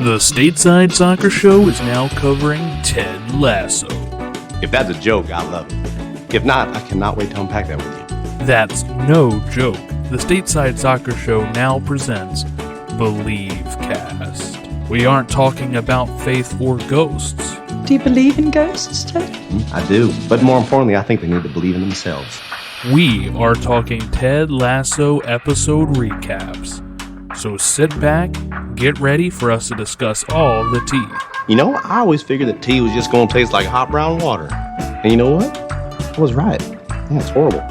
The Stateside Soccer Show is now covering Ted Lasso. If that's a joke, I love it. If not, I cannot wait to unpack that with you. That's no joke. The Stateside Soccer Show now presents Believe Cast. We aren't talking about faith or ghosts. Do you believe in ghosts, Ted? I do. But more importantly, I think they need to believe in themselves. We are talking Ted Lasso episode recaps. So sit back, get ready for us to discuss all the tea. You know, I always figured that tea was just going to taste like hot brown water. And you know what? I was right. Yeah, it's horrible.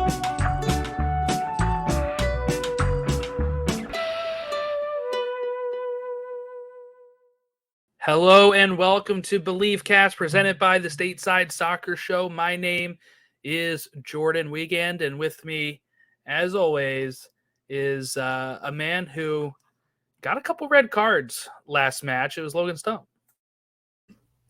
Hello and welcome to Believe Cast, presented by the Stateside Soccer Show. My name is Jordan Wiegand, and with me, as always, is a man who got a couple red cards last match. It was Logan Stone.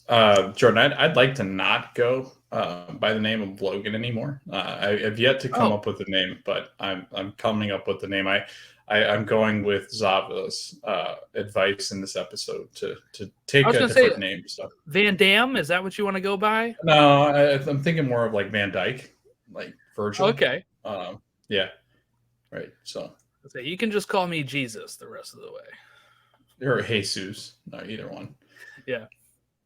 Jordan, I'd like to not go by the name of Logan anymore. I have yet to come up with a name, but I'm coming up with the name. I'm going with Zava's advice in this episode to take a different name. So. Van Dam, is that what you want to go by? No, I'm thinking more of like Van Dyke, like Virgil. Okay. Yeah. Right. So you can just call me Jesus the rest of the way. Or Jesus. No, either one. Yeah.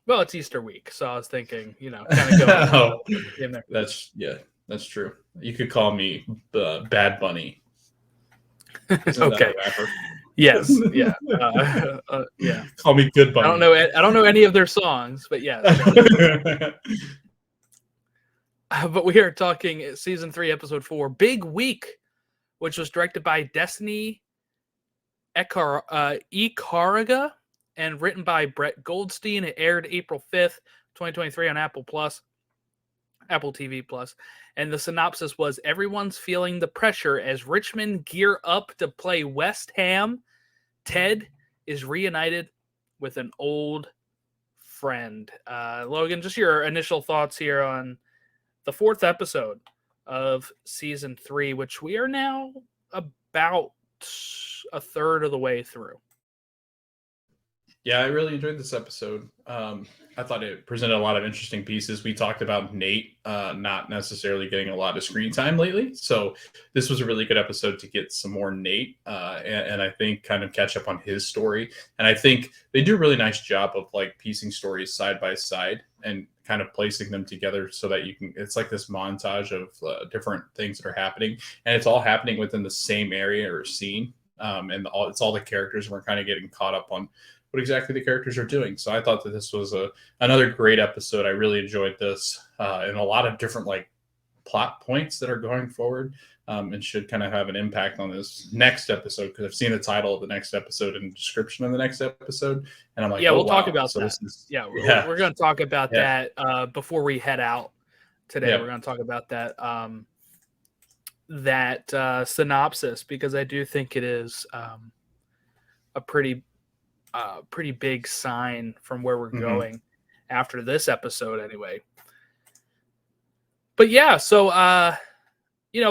Well, it's Easter week, so I was thinking, kind of go in there. That's true. You could call me Bad Bunny. Okay. Yes. Yeah. Yeah. Call me Good Bunny. I don't know any of their songs, but yeah. But we are talking season 3, episode 4, Big Week, which was directed by Destiny Ekaragha and written by Brett Goldstein. It aired April 5th, 2023 on Apple TV Plus. And the synopsis was, everyone's feeling the pressure as Richmond gear up to play West Ham. Ted is reunited with an old friend. Logan, just your initial thoughts here on the 4th episode of season 3, which we are now about a third of the way through. Yeah, I really enjoyed this episode. I thought it presented a lot of interesting pieces. We talked about Nate not necessarily getting a lot of screen time lately. So this was a really good episode to get some more Nate and I think kind of catch up on his story. And I think they do a really nice job of like piecing stories side by side and kind of placing them together so that it's like this montage of different things that are happening. And it's all happening within the same area or scene. It's all the characters, and we're kind of getting caught up on what exactly the characters are doing. So I thought that this was another great episode. I really enjoyed this and a lot of different like plot points that are going forward and should kind of have an impact on this next episode, because I've seen the title of the next episode and the description of the next episode. And I'm like, we'll talk about that. We're going to talk about that before we head out today. Yeah. We're going to talk about that synopsis, because I do think it is a pretty big sign from where we're going after this episode anyway. But yeah, so,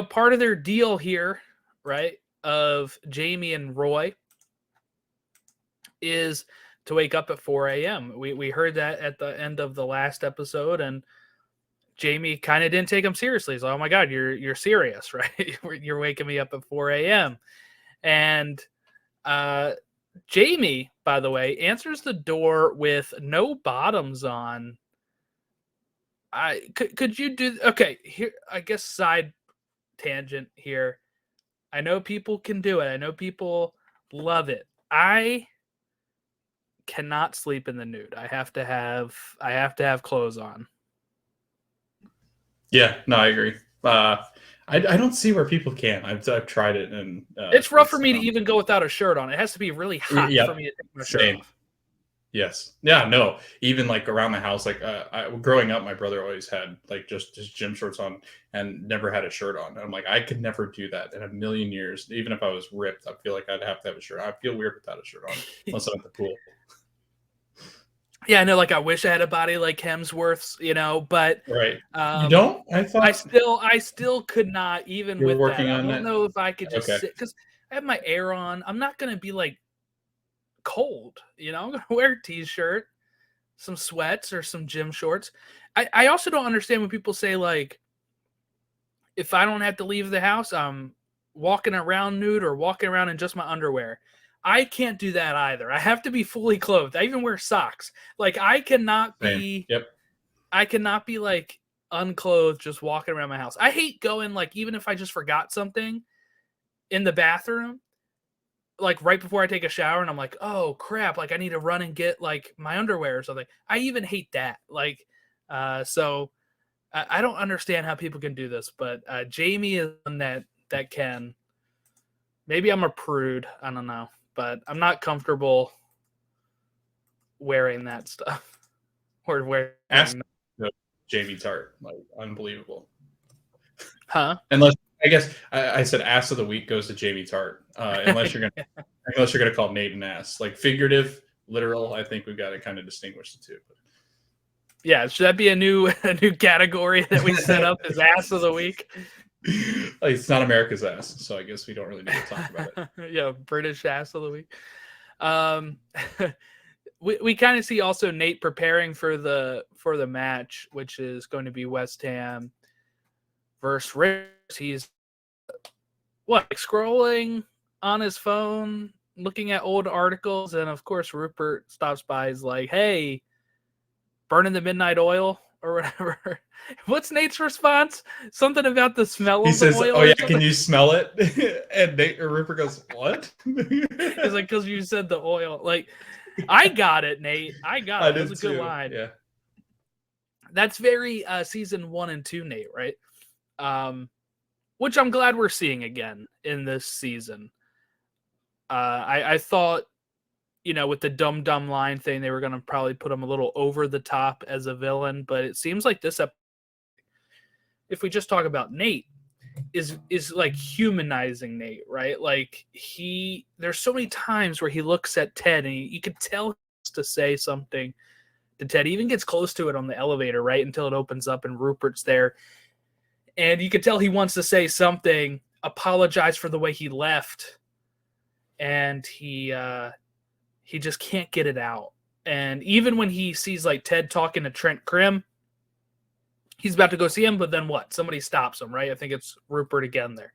part of their deal here, right, of Jamie and Roy is to wake up at 4 a.m. We heard that at the end of the last episode, and Jamie kind of didn't take him seriously. He's like, oh my God, you're serious, right? You're waking me up at 4 a.m. And Jamie, by the way, answers the door with no bottoms on. Could you do okay here? I guess side tangent here. I know people can do it. I know people love it. I cannot sleep in the nude. I have to have clothes on. Yeah, no, I agree. I don't see where people can. I've tried it, and it's rough for me to even go without a shirt on. It has to be really hot for me to take my shirt off. Yes. Yeah, no. Even like around the house, like growing up, my brother always had like just gym shorts on and never had a shirt on. And I'm like, I could never do that in a million years. Even if I was ripped, I feel like I'd have to have a shirt. I feel weird without a shirt on, unless I'm at the pool. Yeah, I know. Like, I wish I had a body like Hemsworth's, but right. You don't? I thought I still could not, even with that. I don't know if I could just sit, because I have my air on. I'm not gonna be like cold. You know, I'm gonna wear a t-shirt, some sweats, or some gym shorts. I also don't understand when people say like, if I don't have to leave the house, I'm walking around nude or walking around in just my underwear. I can't do that either. I have to be fully clothed. I even wear socks. Like I cannot be. Yep. I cannot be like unclothed just walking around my house. I hate going like even if I just forgot something in the bathroom, like right before I take a shower, and I'm like, oh crap, like I need to run and get like my underwear or something. I even hate that. Like, so I don't understand how people can do this, but Jamie is one that can. Maybe I'm a prude. I don't know, but I'm not comfortable wearing that stuff or wearing. Ask Jamie Tart, like unbelievable. Huh? Unless I guess I said ass of the week goes to Jamie Tart. Unless you're gonna call Nate an ass, like figurative, literal. I think we've got to kind of distinguish the two. Yeah, should that be a new category that we set up as ass of the week? It's not America's ass, so I guess we don't really need to talk about it. Yeah, British ass of the week. We kind of see also Nate preparing for the match, which is going to be West Ham versus Rangers. He's scrolling on his phone, looking at old articles, and of course Rupert stops by. Is like, "Hey, burning the midnight oil or whatever." What's Nate's response? Something about the smell of the oil. "Oh yeah, can you smell it?" And Nate or Rupert goes, "What?" He's like, "Because you said the oil." Like, I got it, Nate. I got it. That's a good line. Yeah, that's very season 1 and 2 Nate, right? Which I'm glad we're seeing again in this season. I thought, with the dumb line thing, they were going to probably put him a little over the top as a villain, but it seems like this if we just talk about Nate, is like humanizing Nate, right? Like there's so many times where he looks at Ted and you could tell he wants to say something to Ted. He even gets close to it on the elevator, right? Until it opens up and Rupert's there. And you could tell he wants to say something, apologize for the way he left. And he just can't get it out. And even when he sees like Ted talking to Trent Krim, he's about to go see him, but then what? Somebody stops him, right? I think it's Rupert again there.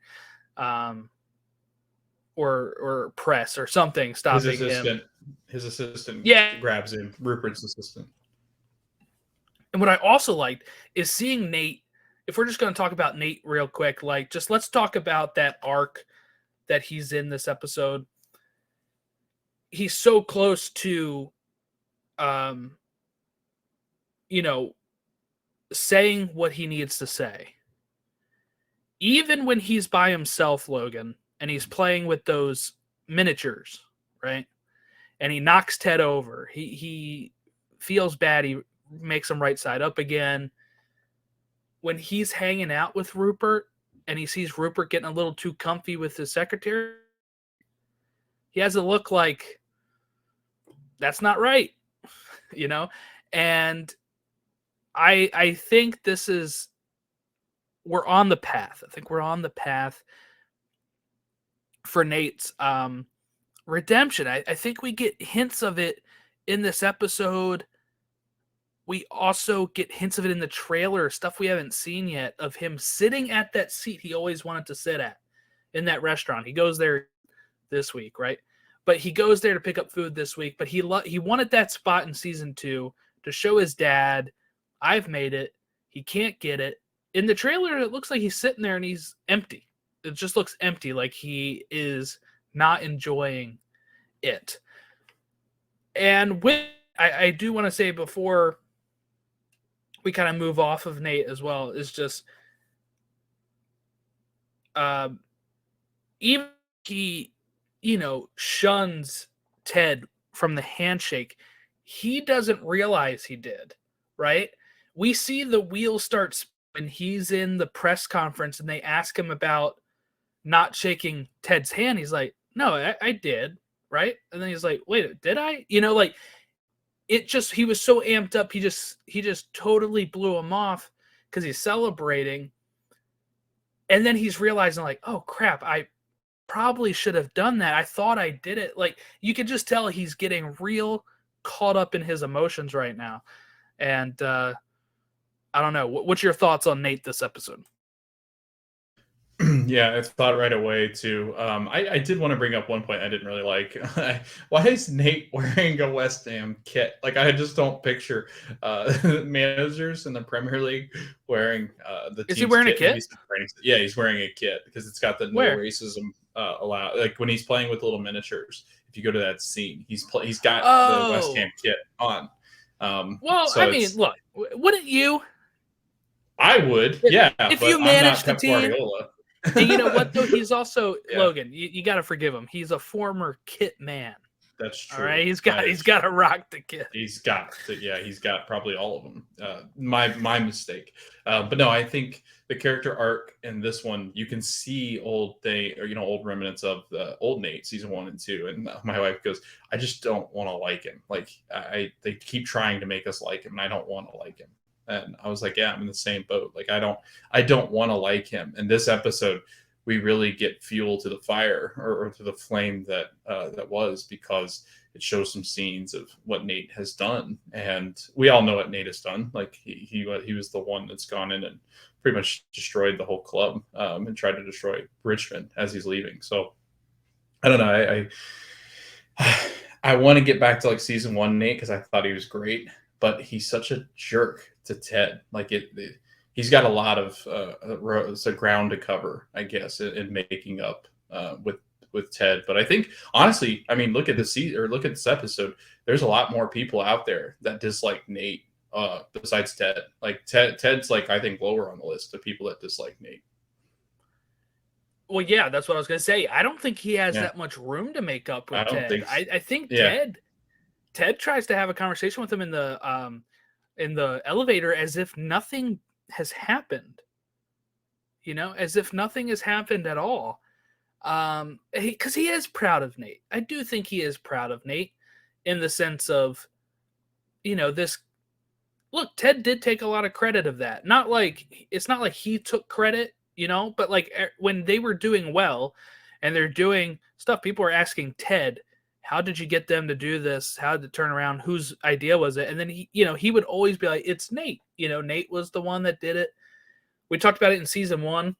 Or press or something stopping him. His assistant grabs him, Rupert's assistant. And what I also liked is seeing Nate, if we're just going to talk about Nate real quick, like just let's talk about that arc that he's in this episode. He's so close to, saying what he needs to say. Even when he's by himself, Logan, and he's playing with those miniatures, right? And he knocks Ted over. He feels bad. He makes him right side up again. When he's hanging out with Rupert and he sees Rupert getting a little too comfy with his secretary, he has a look like, that's not right, And I think we're on the path. I think we're on the path for Nate's redemption. I think we get hints of it in this episode. We also get hints of it in the trailer, stuff we haven't seen yet, of him sitting at that seat he always wanted to sit at in that restaurant. He goes there this week, right? But he goes there to pick up food this week. But he wanted that spot in season 2 to show his dad, I've made it. He can't get it. In the trailer, it looks like he's sitting there and he's empty. It just looks empty, like he is not enjoying it. And I do want to say before we kind of move off of Nate as well, is just even he, shuns Ted from the handshake, he doesn't realize he did, right? We see the wheels start spinning when he's in the press conference and they ask him about not shaking Ted's hand. He's like, no, I did, right? And then he's like, wait, did I? He was so amped up, he just totally blew him off because he's celebrating. And then he's realizing like, oh crap, I probably should have done that. I thought I did it. Like, you could just tell he's getting real caught up in his emotions right now. And I don't know. What's your thoughts on Nate this episode? Yeah, I thought right away too. I did want to bring up one point I didn't really like. Why is Nate wearing a West Ham kit? Like, I just don't picture managers in the Premier League wearing the. Is team's he wearing a kit. kit? Yeah, he's wearing a kit because it's got the no Where? racism allowed. Like when he's playing with little miniatures. If you go to that scene, he's got the West Ham kit on. Well, so I mean, look, wouldn't you? I would, yeah. If but you I'm manage not the Pep team- Guardiola. And you know what, though? He's also, Yeah. Logan, you got to forgive him. He's a former kit man. That's true. All right, he's got to rock the kit. He's got probably all of them. My mistake. But no, I think the character arc in this one, you can see old remnants of the old Nate season 1 and 2. And my wife goes, I just don't want to like him. Like they keep trying to make us like him, and I don't want to like him. And I was like, yeah, I'm in the same boat. Like I don't want to like him. And this episode, we really get fuel to the fire or to the flame that was, because it shows some scenes of what Nate has done, and we all know what Nate has done. Like he was the one that's gone in and pretty much destroyed the whole club and tried to destroy Richmond as he's leaving. So I don't know. I want to get back to like season 1 Nate because I thought he was great, but he's such a jerk to Ted. Like he's got a lot of ground to cover, I guess, in making up with Ted. But I think honestly, I mean, look at this season or look at this episode. There's a lot more people out there that dislike Nate besides Ted. Like Ted's like, I think, lower on the list of people that dislike Nate. Well, yeah, that's what I was going to say. I don't think he has that much room to make up with Ted. I think Ted tries to have a conversation with him in the elevator as if nothing has happened, as if nothing has happened at all. Because he is proud of Nate. I do think he is proud of Nate in the sense of, this. Look, Ted did take a lot of credit of that. It's not like he took credit, but like when they were doing well and they're doing stuff, people are asking Ted, how did you get them to do this? How did it turn around? Whose idea was it? And then he would always be like, it's Nate. Nate was the one that did it. We talked about it in season 1.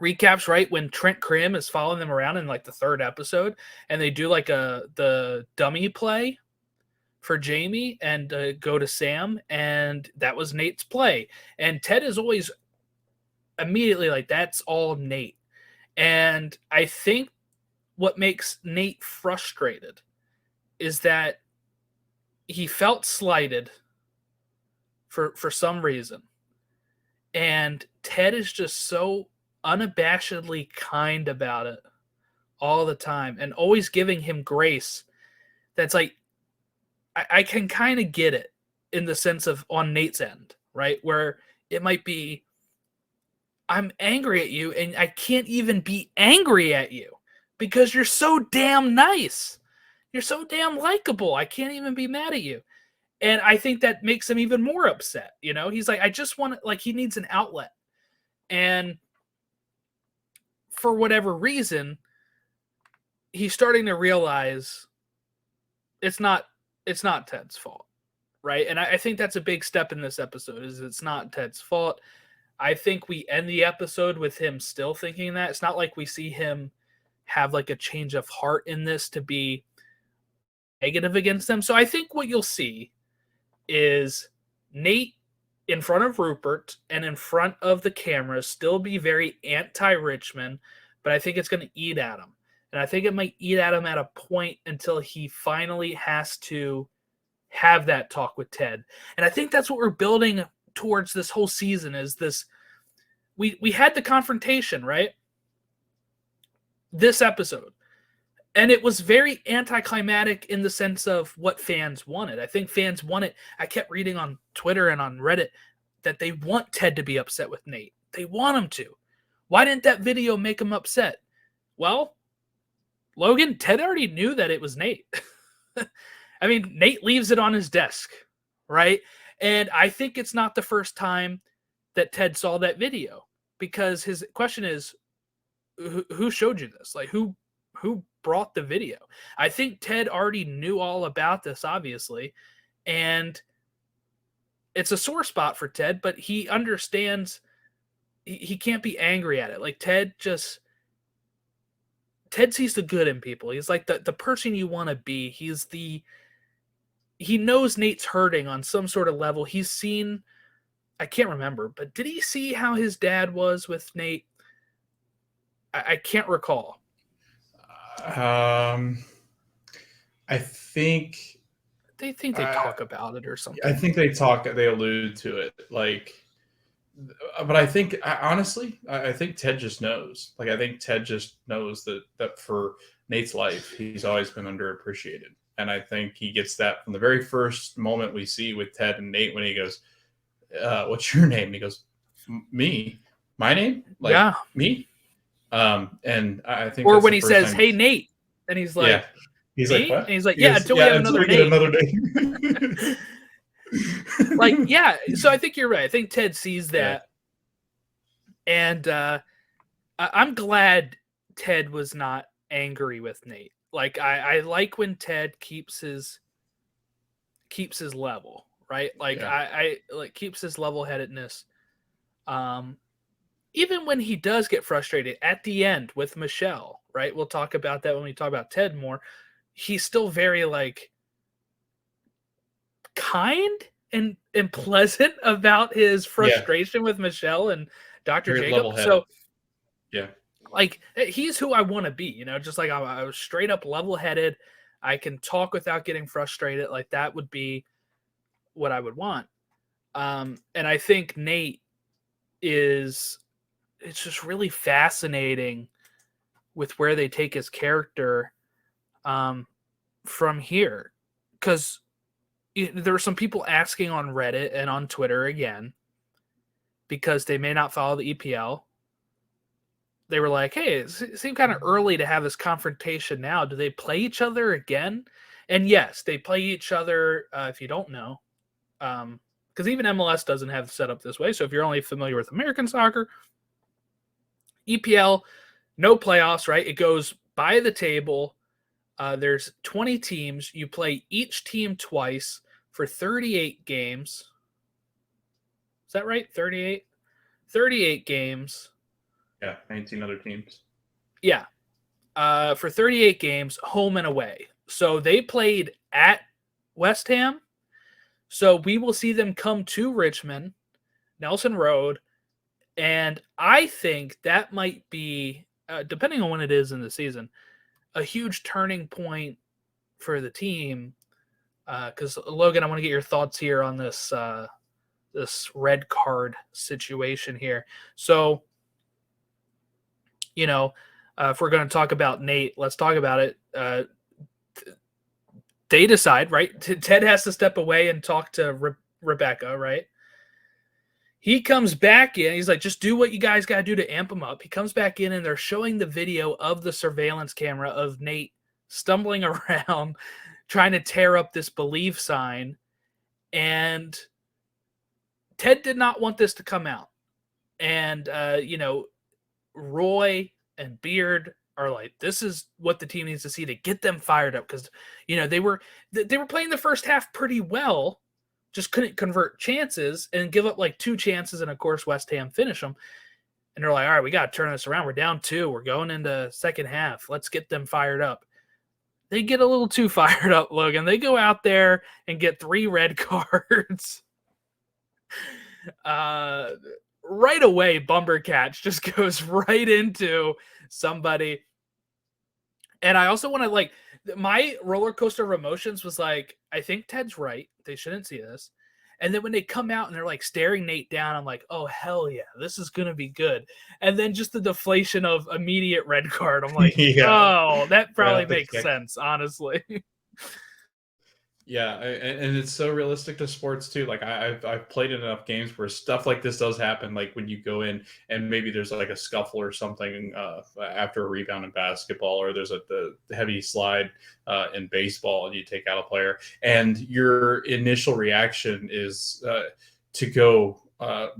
Recaps, right? When Trent Krim is following them around in like the 3rd episode, and they do like the dummy play for Jamie and go to Sam, and that was Nate's play. And Ted is always immediately like, that's all Nate. And I think what makes Nate frustrated is that he felt slighted for some reason. And Ted is just so unabashedly kind about it all the time and always giving him grace. That's like, I can kind of get it in the sense of on Nate's end, right? Where it might be, I'm angry at you and I can't even be angry at you because you're so damn nice. You're so damn likable. I can't even be mad at you. And I think that makes him even more upset. He's like, I just want to, like, he needs an outlet. And for whatever reason, he's starting to realize it's not Ted's fault. Right. And I think that's a big step in this episode is it's not Ted's fault. I think we end the episode with him still thinking that. It's not like we see him have like a change of heart in this to be negative against them. So I think what you'll see is Nate in front of Rupert and in front of the cameras still be very anti-Richmond, but I think it's going to eat at him. And I think it might eat at him at a point until he finally has to have that talk with Ted. And I think that's what we're building towards this whole season is this. We had the confrontation, right? This episode. And it was very anticlimactic in the sense of what fans wanted. I think fans wanted, I kept reading on Twitter and on Reddit that they want Ted to be upset with Nate. They want him to. Why didn't that video make him upset? Well, Logan, Ted already knew that it was Nate. I mean, Nate leaves it on his desk, right? And I think it's not the first time that Ted saw that video because his question is, who showed you this? Like, who brought the video? I think Ted already knew all about this, obviously, and it's a sore spot for Ted, but he understands he can't be angry at it. Like, Ted sees the good in people. He's like the person you want to be. He knows Nate's hurting on some sort of level. He's seen, I can't remember, but did he see how his dad was with Nate? I can't recall. I think They talk about it or something. I think they allude to it, like, but I think honestly, I think Ted just knows. Like, I think Ted just knows that for Nate's life, he's always been underappreciated, and I think he gets that from the very first moment we see with Ted and Nate when he goes, "What's your name?" And he goes, "Me, my name, like, yeah, me." And I think, or when he says, "Hey, Nate," and he's like, yeah. He's me? like, what? And he's like, yeah, until we have another name. Like, yeah. So I think you're right. I think Ted sees that. Yeah. And I'm glad Ted was not angry with Nate. Like, I like when Ted keeps his level, right? Like, I like keeps his level-headedness. Even when he does get frustrated at the end with Michelle, right? We'll talk about that when we talk about Ted more. He's still very, like, kind and pleasant about his frustration with Michelle and Dr. Very Jacob. So, yeah, like, he's who I want to be, you know, just like I was straight up level-headed. I can talk without getting frustrated. Like, that would be what I would want. And I think Nate it's just really fascinating with where they take his character from here, because there are some people asking on Reddit and on Twitter again, because they may not follow the EPL. They were like, hey, it seemed kind of early to have this confrontation now. Do they play each other again? And yes, they play each other, if you don't know, because even MLS doesn't have it set up this way. So if you're only familiar with American soccer, EPL, no playoffs, right? It goes by the table. There's 20 teams. You play each team twice for 38 games. Is that right? 38? 38 games. Yeah, 19 other teams. Yeah. For 38 games, home and away. So they played at West Ham. So we will see them come to Richmond, Nelson Road. And I think that might be, depending on when it is in the season, a huge turning point for the team. Because, Logan, I want to get your thoughts here on this this red card situation here. So, you know, if we're going to talk about Nate, let's talk about it. They decide, right? Ted has to step away and talk to Rebecca, right? He comes back in. He's like, just do what you guys got to do to amp him up. He comes back in, and they're showing the video of the surveillance camera of Nate stumbling around, trying to tear up this Believe sign. And Ted did not want this to come out. And, you know, Roy and Beard are like, this is what the team needs to see to get them fired up. Because, you know, they were playing the first half pretty well, just couldn't convert chances and give up like 2 chances. And of course, West Ham finish them. And they're like, all right, we got to turn this around. We're down 2. We're going into second half. Let's get them fired up. They get a little too fired up, Logan. They go out there and get 3 red cards. Right away, Bumbercatch just goes right into somebody. And I also want to, like, my roller coaster of emotions was like, I think Ted's right. They shouldn't see this. And then when they come out and they're like staring Nate down, I'm like, oh, hell yeah, this is going to be good. And then just the deflation of immediate red card. I'm like, oh, that probably makes sense, honestly. Yeah, and it's so realistic to sports too. Like I've played in enough games where stuff like this does happen. Like when you go in and maybe there's like a scuffle or something after a rebound in basketball, or there's the heavy slide in baseball, and you take out a player, and your initial reaction is to go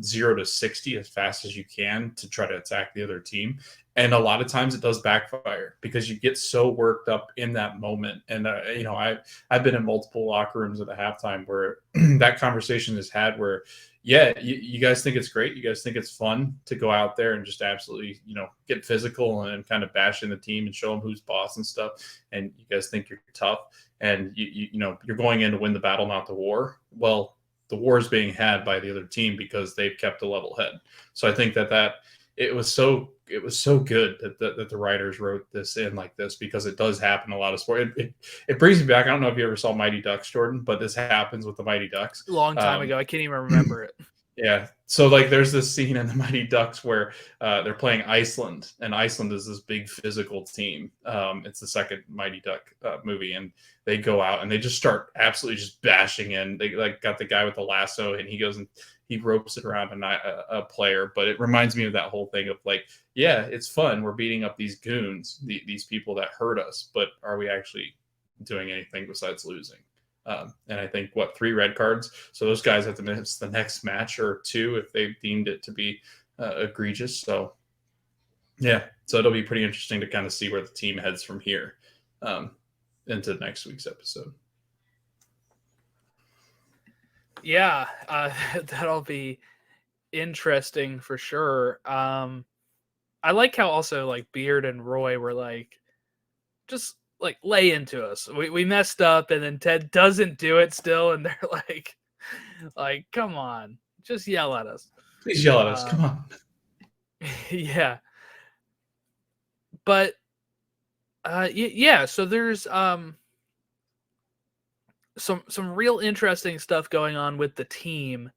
0 to 60 as fast as you can to try to attack the other team. And a lot of times it does backfire because you get so worked up in that moment. And I've been in multiple locker rooms at the halftime where that conversation is had where, yeah, you guys think it's great. You guys think it's fun to go out there and just absolutely, get physical and kind of bash in the team and show them who's boss and stuff. And you guys think you're tough and you're going in to win the battle, not the war. Well, the war is being had by the other team because they've kept a level head. So I think that it was so good that the writers wrote this in like this, because it does happen a lot of sport. It brings me back. I don't know if you ever saw Mighty Ducks, Jordan, but this happens with the Mighty Ducks. Long time ago. I can't even remember it. Yeah. So like there's this scene in the Mighty Ducks where they're playing Iceland, and Iceland is this big physical team. It's the second Mighty Duck movie, and they go out and they just start absolutely just bashing in. They like got the guy with the lasso, and he goes and he ropes it around a player. But it reminds me of that whole thing of like, yeah, it's fun. We're beating up these goons, these people that hurt us, but are we actually doing anything besides losing? And I think 3 red cards. So those guys have to miss the next match or 2 if they deemed it to be egregious. So yeah, so it'll be pretty interesting to kind of see where the team heads from here into next week's episode. Yeah, that'll be interesting for sure. I like how also like Beard and Roy were like, just like lay into us. We messed up, and then Ted doesn't do it still, and they're like, come on, just yell at us. Please yell at us. Come on. Yeah. But yeah, so there's some real interesting stuff going on with the team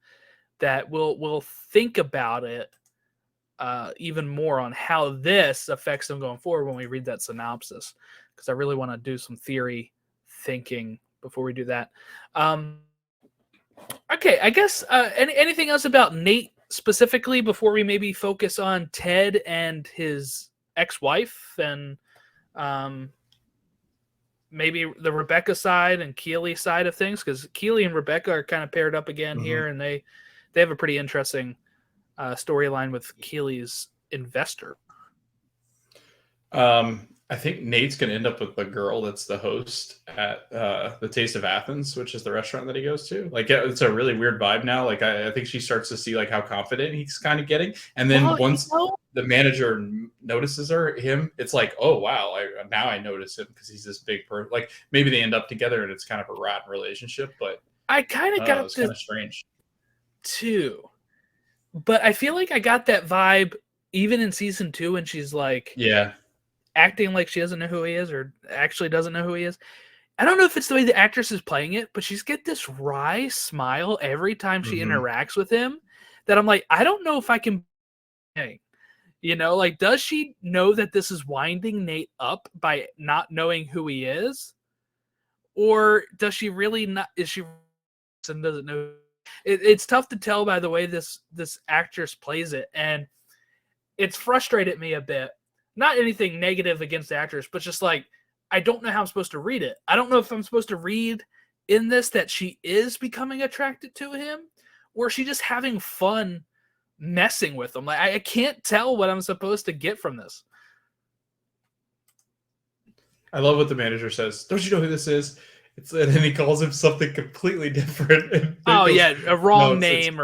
that we'll think about it even more on how this affects them going forward when we read that synopsis, because I really want to do some theory thinking before we do that. Okay, I guess anything else about Nate specifically before we maybe focus on Ted and his ex-wife and maybe the Rebecca side and Keely side of things, because Keely and Rebecca are kind of paired up again here, and they have a pretty interesting storyline with Keely's investor. I think Nate's going to end up with the girl that's the host at the Taste of Athens, which is the restaurant that he goes to. Like, it's a really weird vibe now. Like, I think she starts to see like how confident he's kind of getting, and then once the manager notices him, it's like, oh wow, now I notice him because he's this big person. Like, maybe they end up together and it's kind of a rotten relationship, but I kind of got it's kind of strange too. But I feel like I got that vibe even in season 2 when she's like, acting like she doesn't know who he is, or actually doesn't know who he is. I don't know if it's the way the actress is playing it, but she's get this wry smile every time she interacts with him that I'm like, I don't know if I can. Like, does she know that this is winding Nate up by not knowing who he is? Or does she really not? Is she and doesn't know? It's tough to tell by the way this actress plays it, and it's frustrated me a bit. Not anything negative against the actress, but just like, I don't know how I'm supposed to read it. I don't know if I'm supposed to read in this that she is becoming attracted to him, or is she just having fun messing with him. Like, I can't tell what I'm supposed to get from this. I love what the manager says. Don't you know who this is? And then he calls him something completely different. And a wrong name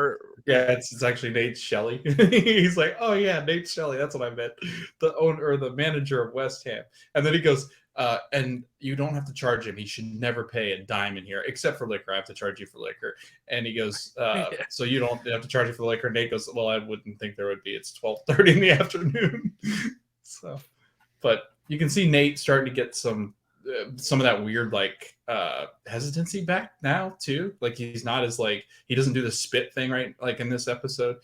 it's actually Nate Shelley. He's like, oh yeah, Nate Shelley. That's what I meant. The owner or the manager of West Ham. And then he goes, and you don't have to charge him. He should never pay a dime in here, except for liquor. I have to charge you for liquor. And he goes, so you don't have to charge you for liquor. Nate goes, well, I wouldn't think there would be. It's 12:30 in the afternoon. So, but you can see Nate starting to get some of that weird hesitancy back now too. Like, he's not as he doesn't do the spit thing, right? Like in this episode,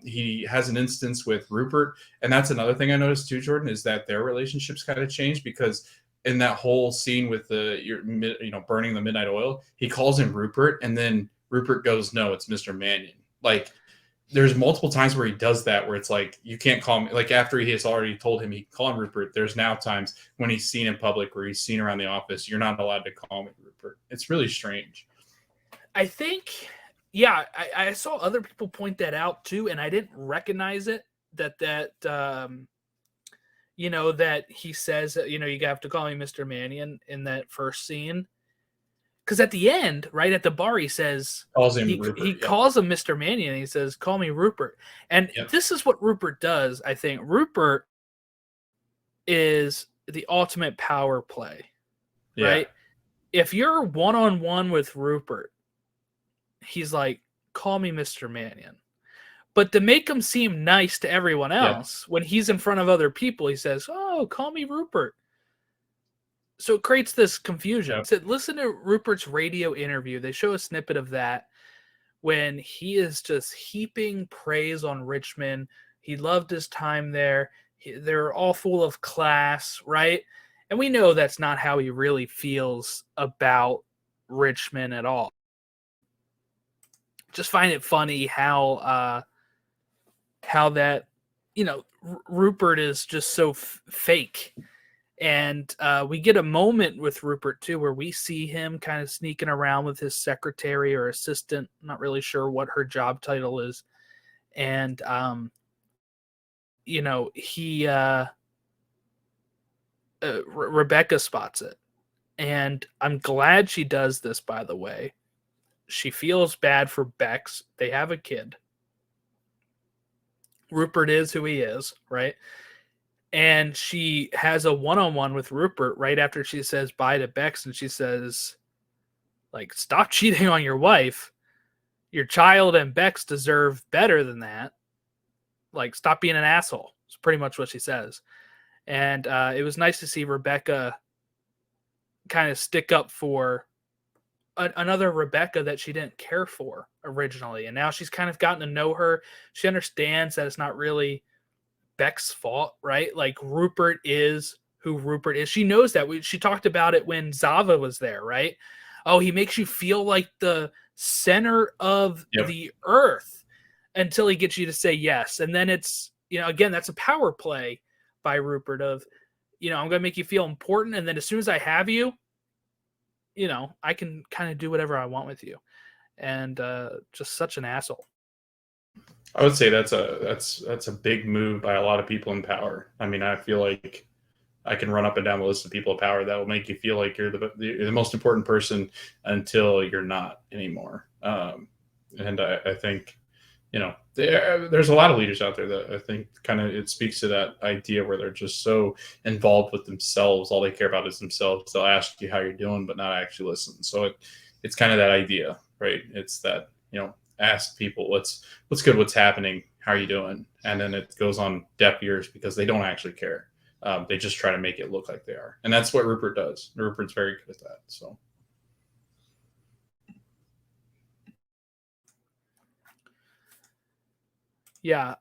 he has an instance with Rupert, and that's another thing I noticed too, Jordan, is that their relationships kind of changed, because in that whole scene with burning the midnight oil, he calls him Rupert, and then Rupert goes, no, it's Mr. Mannion. Like, there's multiple times where he does that, where it's like, you can't call me, like after he has already told him he can call him Rupert, there's now times when he's seen in public where he's seen around the office, you're not allowed to call me Rupert. It's really strange. I think, yeah, I saw other people point that out too, and I didn't recognize it, that that he says, you have to call me Mr. Mannion in that first scene. Because at the end, right at the bar, he says, Calls him he Rupert. calls him Mr. Mannion, and he says, call me Rupert. And this is what Rupert does, I think. Rupert is the ultimate power play, right? If you're one-on-one with Rupert, he's like, call me Mr. Mannion. But to make him seem nice to everyone else, when he's in front of other people, he says, oh, call me Rupert. So it creates this confusion. Yep. So listen to Rupert's radio interview. They show a snippet of that when he is just heaping praise on Richmond. He loved his time there. They're all full of class, right? And we know that's not how he really feels about Richmond at all. Just find it funny how that, Rupert is just so fake. And we get a moment with Rupert, too, where we see him kind of sneaking around with his secretary or assistant. I'm not really sure what her job title is. And, Rebecca spots it. And I'm glad she does this, by the way. She feels bad for Bex. They have a kid. Rupert is who he is, right? And she has a one-on-one with Rupert right after she says bye to Bex, and she says, like, stop cheating on your wife. Your child and Bex deserve better than that. Like, stop being an asshole. It's pretty much what she says. And it was nice to see Rebecca kind of stick up for another Rebecca that she didn't care for originally. And now she's kind of gotten to know her. She understands that it's not really Beck's fault, right? Like, Rupert is who Rupert is. She knows that. She talked about it when Zava was there, right? Oh, he makes you feel like the center of the earth until he gets you to say yes. And then it's, again, that's a power play by Rupert of, I'm going to make you feel important. And then as soon as I have you, I can kind of do whatever I want with you. And just such an asshole. I would say that's a big move by a lot of people in power. I mean, I feel like I can run up and down the list of people of power that will make you feel like you're the most important person until you're not anymore. And I think, there's a lot of leaders out there that I think kind of it speaks to that idea where they're just so involved with themselves. All they care about is themselves. They'll ask you how you're doing, but not actually listen. So it's kind of that idea, right? It's that, ask people what's good, what's happening, how are you doing? And then it goes on deaf ears because they don't actually care. They just try to make it look like they are. And that's what Rupert does. Rupert's very good at that. So. Yeah.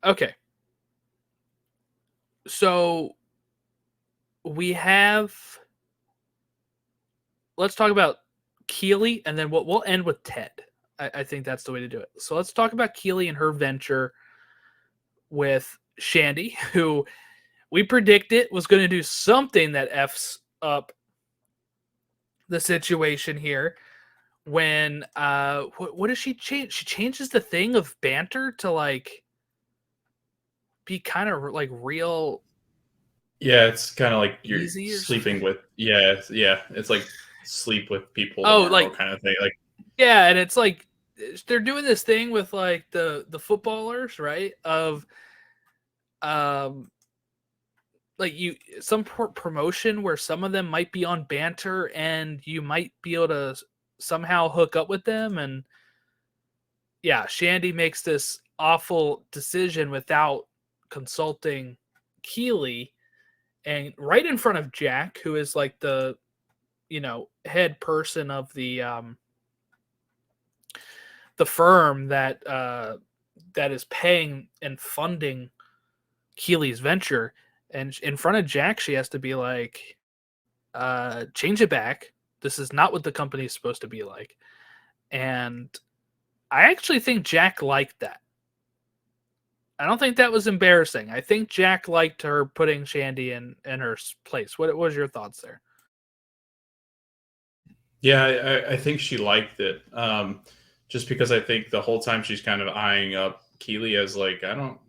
Okay. So let's talk about Keely, and then we'll end with Ted. I think that's the way to do it. So let's talk about Keely and her venture with Shandy, who we predicted was going to do something that F's up the situation here. When what does she change? She changes the thing of banter to like be kind of like real. Yeah, it's kind of like you're sleeping with. Yeah, it's like sleep with people. Oh, like kind of thing. Like, yeah, and it's like they're doing this thing with like the footballers, right? Of like some promotion where some of them might be on banter and you might be able to somehow hook up with them. And yeah, Shandy makes this awful decision without consulting Keely, and right in front of Jack, who is like the head person of the firm that is paying and funding Keely's venture. And in front of Jack, she has to be like, change it back. This is not what the company is supposed to be like. And I actually think Jack liked that. I don't think that was embarrassing. I think Jack liked her putting Shandy in her place. What was your thoughts there? Yeah, I think she liked it. just because I think the whole time she's kind of eyeing up Keely as like,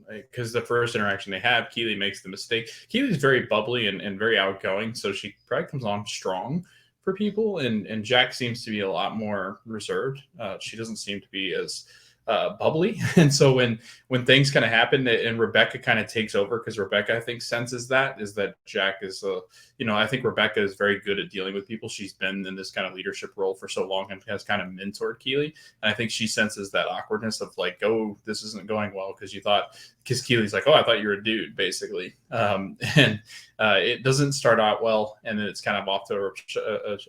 because the first interaction they have, Keely makes the mistake. Keely's very bubbly and very outgoing, so she probably comes on strong for people, and Jack seems to be a lot more reserved. She doesn't seem to be as bubbly, and so when things kind of happen and Rebecca kind of takes over, because Rebecca, I think, senses that Jack is I think Rebecca is very good at dealing with people. She's been in this kind of leadership role for so long and has kind of mentored Keely, and I think she senses that awkwardness of like, oh, this isn't going well because Keely's like, oh, I thought you were a dude, basically. And it doesn't start out well, and then it's kind of off to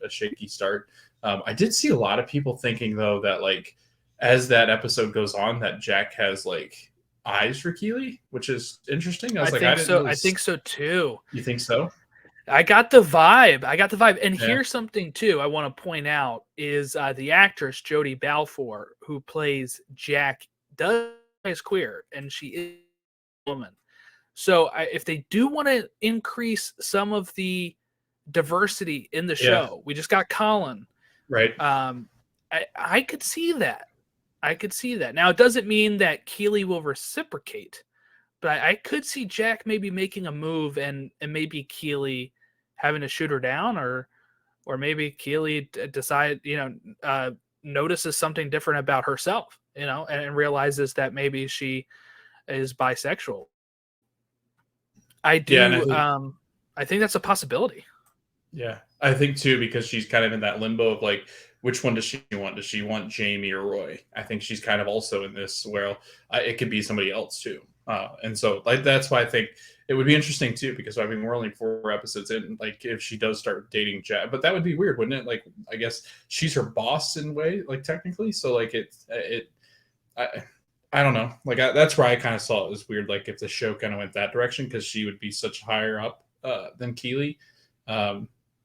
a shaky start. I did see a lot of people thinking, though, that like as that episode goes on, that Jack has like eyes for Keely, which is interesting. I think so too. You think so? I got the vibe. And here's something too I want to point out is the actress Jodie Balfour, who plays Jack, is queer, and she is a woman. So if they do want to increase some of the diversity in the show, we just got Colin, right? I could see that. Now, it doesn't mean that Keely will reciprocate, but I could see Jack maybe making a move and maybe Keely having to shoot her down, or maybe Keely notices something different about herself, and realizes that maybe she is bisexual. I think that's a possibility. Yeah, I think too, because she's kind of in that limbo of like, which one does she want? Does she want Jamie or Roy? I think she's kind of also in this where it could be somebody else too. And so like that's why I think it would be interesting too, because I mean we're only 4 episodes in. Like if she does start dating Jack, but that would be weird, wouldn't it? Like I guess she's her boss in a way, like technically. So like I don't know. Like that's where I kind of saw it as weird. Like if the show kind of went that direction, because she would be such higher up than Keely.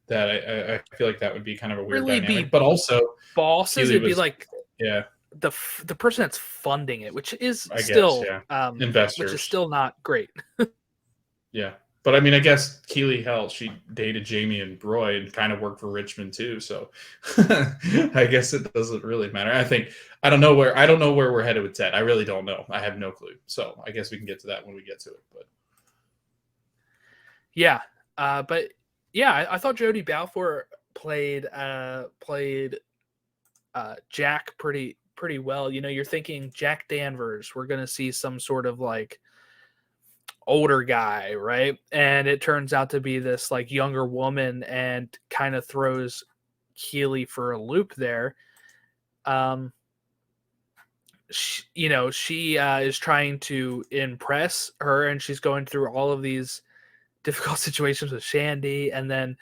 That I feel like that would be kind of a weird dynamic, but also bosses. It'd be like the person that's funding it, which is investors, which is still not great. Yeah, but I mean, I guess Keely, hell, she dated Jamie and Roy and kind of worked for Richmond too. So I guess it doesn't really matter. I don't know where we're headed with Ted. I really don't know. I have no clue. So I guess we can get to that when we get to it. But yeah, but. Yeah, I thought Jodie Balfour played Jack pretty well. You're thinking Jack Danvers. We're gonna see some sort of like older guy, right? And it turns out to be this like younger woman, and kind of throws Keely for a loop there. She is trying to impress her, and she's going through all of these difficult situations with Shandy, and then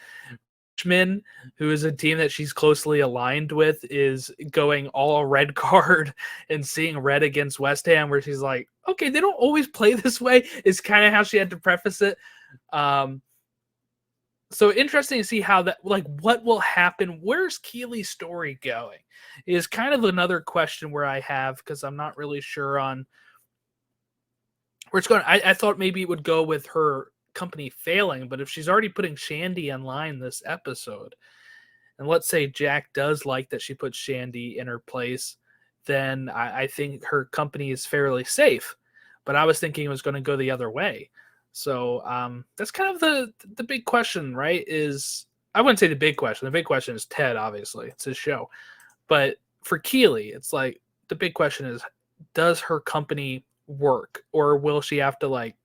Richmond, who is a team that she's closely aligned with, is going all red card and seeing red against West Ham, where she's like, okay, they don't always play this way, is kind of how she had to preface it. So interesting to see how that, like, what will happen. Where's Keely's story going is kind of another question where I have, because I'm not really sure on where it's going. I thought maybe it would go with her company failing, but if she's already putting Shandy in line this episode, and let's say Jack does like that she puts Shandy in her place, then I think her company is fairly safe. But I was thinking it was going to go the other way. So that's kind of the big question, right? I wouldn't say the big question. The big question is Ted, obviously. It's his show. But for Keely, it's like the big question is, does her company work, or will she have to like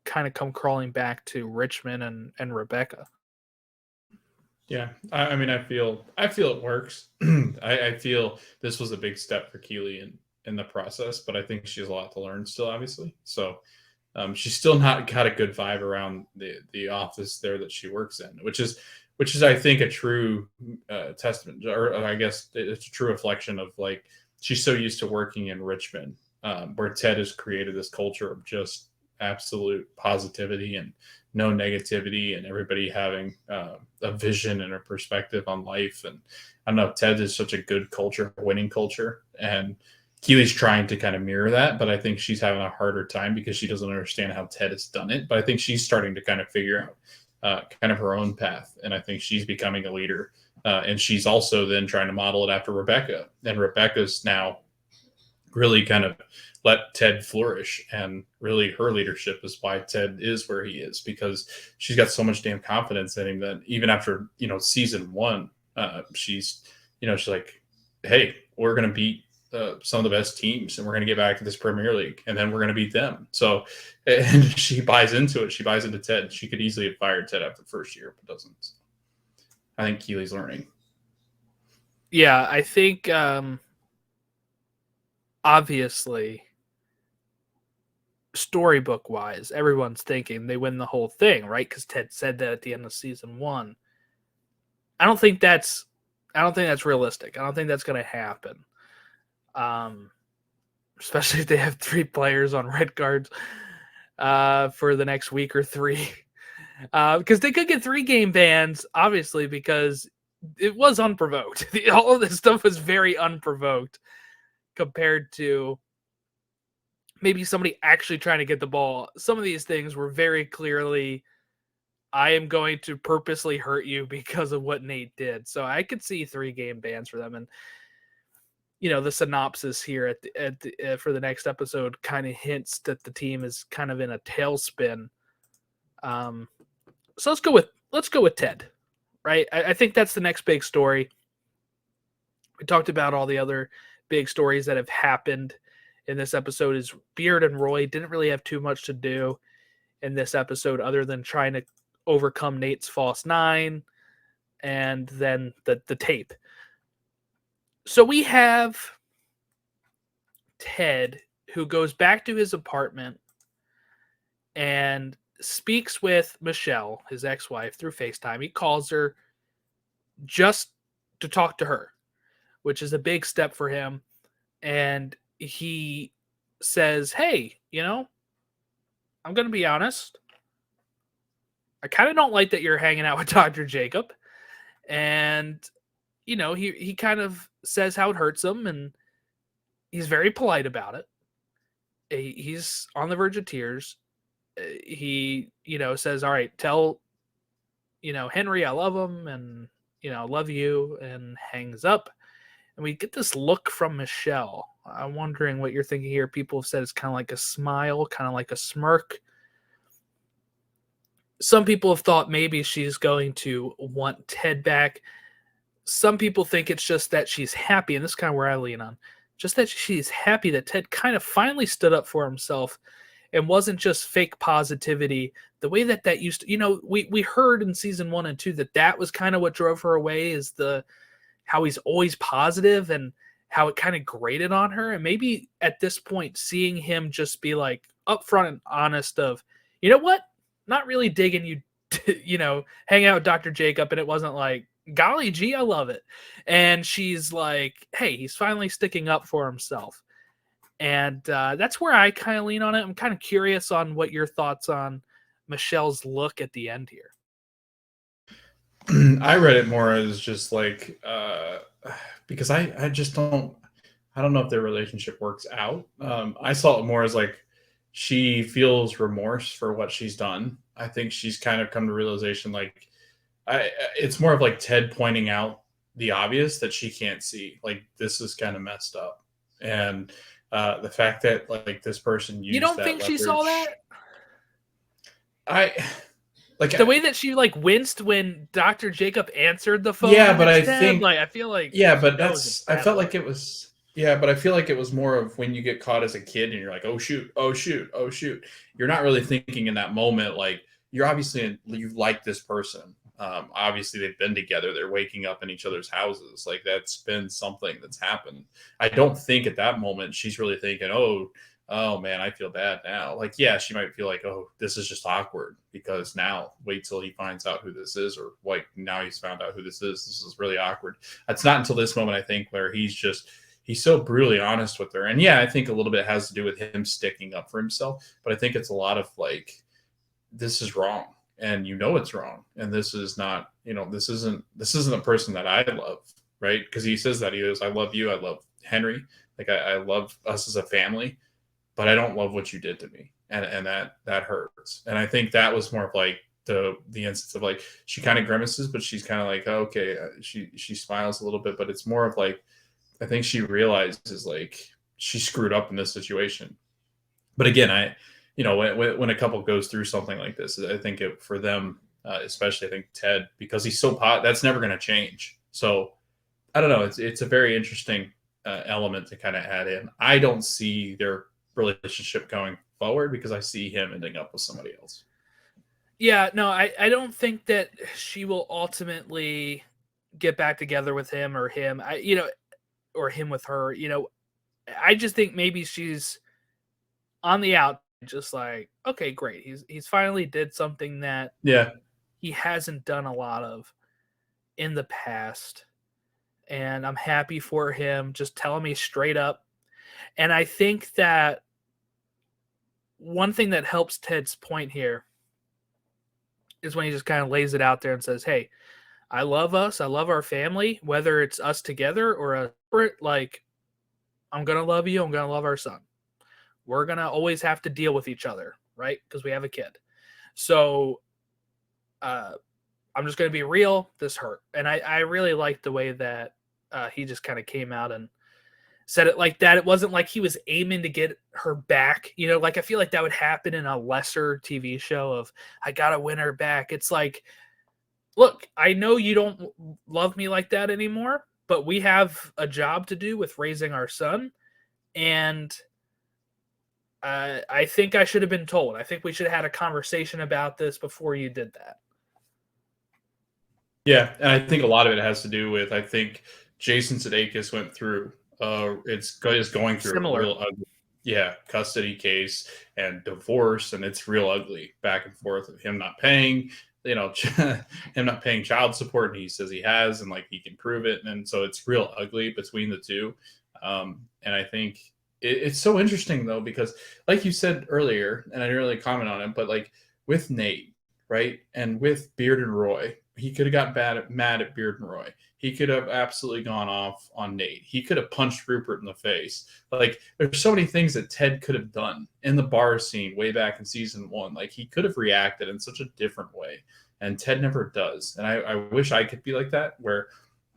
kind of come crawling back to Richmond and Rebecca? Yeah, I mean, I feel it works. I feel this was a big step for Keely in the process, but I think she has a lot to learn still, obviously. So she's still not got a good vibe around the office there that she works in, which is I think a true testament, or I guess it's a true reflection of like she's so used to working in Richmond, where Ted has created this culture of just absolute positivity and no negativity, and everybody having a vision and a perspective on life. And I don't know, Ted is such a good culture, a winning culture, and Keely's trying to kind of mirror that, but I think she's having a harder time because she doesn't understand how Ted has done it. But I think she's starting to kind of figure out kind of her own path, and I think she's becoming a leader And she's also then trying to model it after Rebecca. And Rebecca's now really kind of let Ted flourish. And really her leadership is why Ted is where he is, because she's got so much damn confidence in him that even after, season 1, she's like, hey, we're going to beat some of the best teams and we're going to get back to this Premier League and then we're going to beat them. So, and she buys into it. She buys into Ted. She could easily have fired Ted after the first year, but doesn't. So I think Keely's learning. Yeah, I think obviously storybook wise, everyone's thinking they win the whole thing, right? Because Ted said that at the end of season 1. I don't think that's realistic. I don't think that's going to happen. Especially if they have 3 players on red cards for the next week or 3. Because they could get 3 game bans, obviously, because it was unprovoked. All of this stuff was very unprovoked compared to maybe somebody actually trying to get the ball. Some of these things were very clearly, I am going to purposely hurt you because of what Nate did. So I could see 3 game bans for them. And, the synopsis here for the next episode kind of hints that the team is kind of in a tailspin. So let's go with Ted, right? I think that's the next big story. We talked about all the other big stories that have happened in this episode. Is Beard and Roy didn't really have too much to do in this episode other than trying to overcome Nate's false 9 and then the tape. So we have Ted, who goes back to his apartment and speaks with Michelle, his ex-wife, through FaceTime. He calls her just to talk to her, which is a big step for him. And he says, hey, I'm going to be honest. I kind of don't like that you're hanging out with Dr. Jacob. And, he kind of says how it hurts him, and he's very polite about it. He's on the verge of tears. He, says, all right, tell, Henry I love him and, love you, and hangs up. And we get this look from Michelle. I'm wondering what you're thinking here. People have said it's kind of like a smile, kind of like a smirk. Some people have thought maybe she's going to want Ted back. Some people think it's just that she's happy, and this is kind of where I lean on. Just that she's happy that Ted kind of finally stood up for himself and wasn't just fake positivity. The way that used to, we heard in season 1 and 2 that was kind of what drove her away, is how he's always positive and how it kind of grated on her. And maybe at this point, seeing him just be like upfront and honest of, you know what? Not really digging you, hang out with Dr. Jacob. And it wasn't like, golly gee, I love it. And she's like, hey, he's finally sticking up for himself. And that's where I kind of lean on it. I'm kind of curious on what your thoughts on Michelle's look at the end here. I read it more as just like, because I don't know if their relationship works out. I saw it more as like, she feels remorse for what she's done. I think she's kind of come to realization, like, it's more of like Ted pointing out the obvious that she can't see. Like, this is kind of messed up. And the fact that like this person used, you don't that think leverage, she saw that? Like the way that she like winced when Dr. Jacob answered the phone. Yeah, but I Ted, think like I feel like but I felt like it was. Yeah, but I feel like it was more of when you get caught as a kid and you're like, oh shoot, oh shoot, oh shoot. You're not really thinking in that moment, like, you're obviously, you like this person. Obviously they've been together. They're waking up in each other's houses. Like, that's been something that's happened. I don't think at that moment she's really thinking, oh man, I feel bad now. Like, yeah, she might feel like, oh, this is just awkward because now wait till he finds out who this is, or like now he's found out who this is. This is really awkward. It's not until this moment, I think, where he's so brutally honest with her. And yeah, I think a little bit has to do with him sticking up for himself, but I think it's a lot of like, this is wrong. And it's wrong. And this is not, this isn't a person that I love. Right. Because he says that, he goes, I love you. I love Henry. Like, I love us as a family, but I don't love what you did to me. And that hurts. And I think that was more of like the instance of like she kind of grimaces, but she's kind of like, oh, okay, she smiles a little bit, but it's more of like I think she realizes like she screwed up in this situation. But again, when a couple goes through something like this, I think for them, especially I think Ted, because he's so that's never going to change. So I don't know. It's a very interesting element to kind of add in. I don't see their relationship going forward because I see him ending up with somebody else. Yeah, no, I don't think that she will ultimately get back together with him or him. Or him with her. I just think maybe she's on the out, just like, okay, great. He's finally did something that he hasn't done a lot of in the past. And I'm happy for him just telling me straight up. And I think that one thing that helps Ted's point here is when he just kind of lays it out there and says, hey, I love us. I love our family, whether it's us together or a separate, like, I'm going to love you. I'm going to love our son. We're going to always have to deal with each other, right? Because we have a kid. So I'm just going to be real. This hurt. And I really liked the way that he just kind of came out and said it like that. It wasn't like he was aiming to get her back. Like I feel like that would happen in a lesser TV show of, I got to win her back. It's like, look, I know you don't love me like that anymore, but we have a job to do with raising our son. And I think I should have been told. I think we should have had a conversation about this before you did that. Yeah, and I think a lot of it has to do with, I think Jason Sudeikis went through, is going through Similar. a real ugly, custody case and divorce, and it's real ugly back and forth of him not paying, him not paying child support, and he says he has, and like he can prove it, and so it's real ugly between the two. And I think it's so interesting though, because like you said earlier, and I didn't really comment on it, but like with Nate, right, and with Beard and Roy, he could have got mad at Beard and Roy. He could have absolutely gone off on Nate. He could have punched Rupert in the face. Like, there's so many things that Ted could have done in the bar scene way back in season 1. Like, he could have reacted in such a different way, and Ted never does. And I wish I could be like that, where